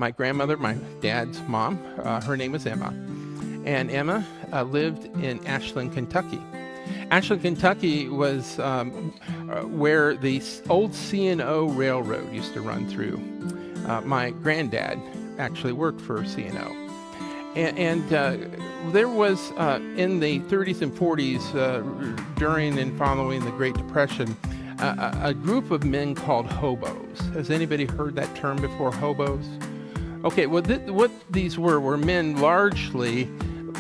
My grandmother, my dad's mom, her name was Emma. And Emma lived in Ashland, Kentucky. Ashland, Kentucky was where the old C&O Railroad used to run through. My granddad actually worked for C&O. And there was, in the 30s and 40s, during and following the Great Depression, a group of men called hobos. Has anybody heard that term before, hobos? Okay, well, what these were men largely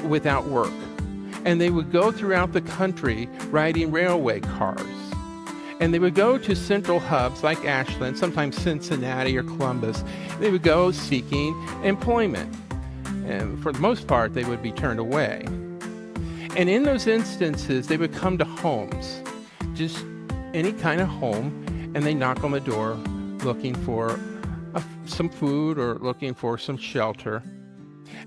without work. And they would go throughout the country riding railway cars. And they would go to central hubs like Ashland, sometimes Cincinnati or Columbus. They would go seeking employment. And for the most part, they would be turned away. And in those instances, they would come to homes, just any kind of home, and they knock on the door looking for some food or looking for some shelter.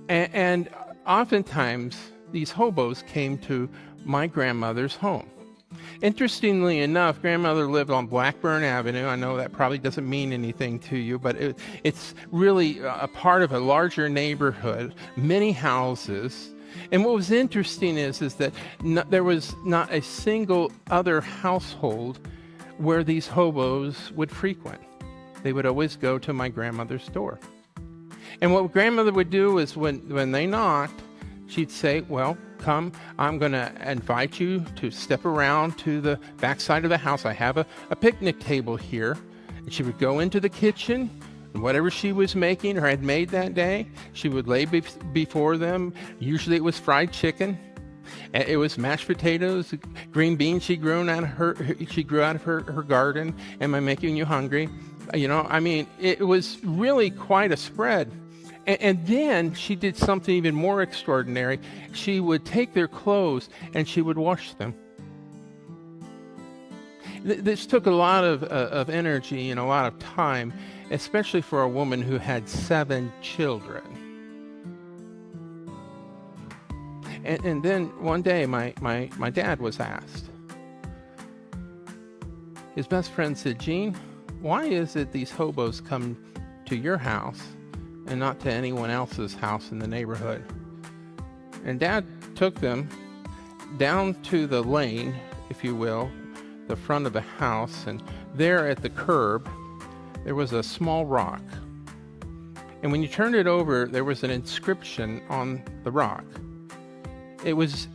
And oftentimes, these hobos came to my grandmother's home. Interestingly enough, grandmother lived on Blackburn Avenue. I know that probably doesn't mean anything to you, but it's really a part of a larger neighborhood, many houses. And what was interesting is that there was not a single other household where these hobos would frequent. They would always go to my grandmother's door. And what grandmother would do is when they knocked, she'd say, well, come, I'm going to invite you to step around to the backside of the house. I have a picnic table here. And she would go into the kitchen, and whatever she was making or had made that day, she would lay before them. Usually it was fried chicken. It was mashed potatoes, green beans she grew out of her garden. Am I making you hungry? You know, I mean, it was really quite a spread. And then she did something even more extraordinary. She would take their clothes and she would wash them. This took a lot of energy and a lot of time, especially for a woman who had 7 children. And then one day my dad was asked. His best friend said, Gene, why is it these hobos come to your house and not to anyone else's house in the neighborhood? And Dad took them down to the lane, if you will, the front of the house, and there at the curb, there was a small rock. And when you turned it over, there was an inscription on the rock. It was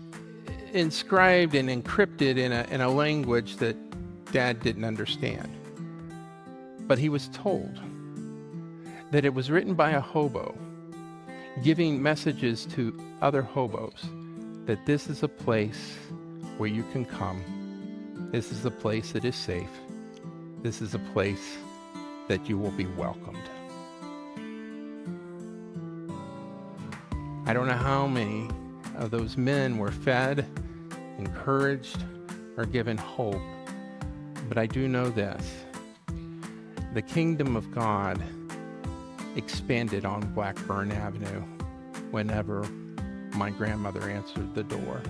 inscribed and encrypted in a language that Dad didn't understand. But he was told that it was written by a hobo, giving messages to other hobos that this is a place where you can come. This is a place that is safe. This is a place that you will be welcomed. I don't know how many of those men were fed, encouraged, or given hope, but I do know this. The kingdom of God expanded on Blackburn Avenue whenever my grandmother answered the door.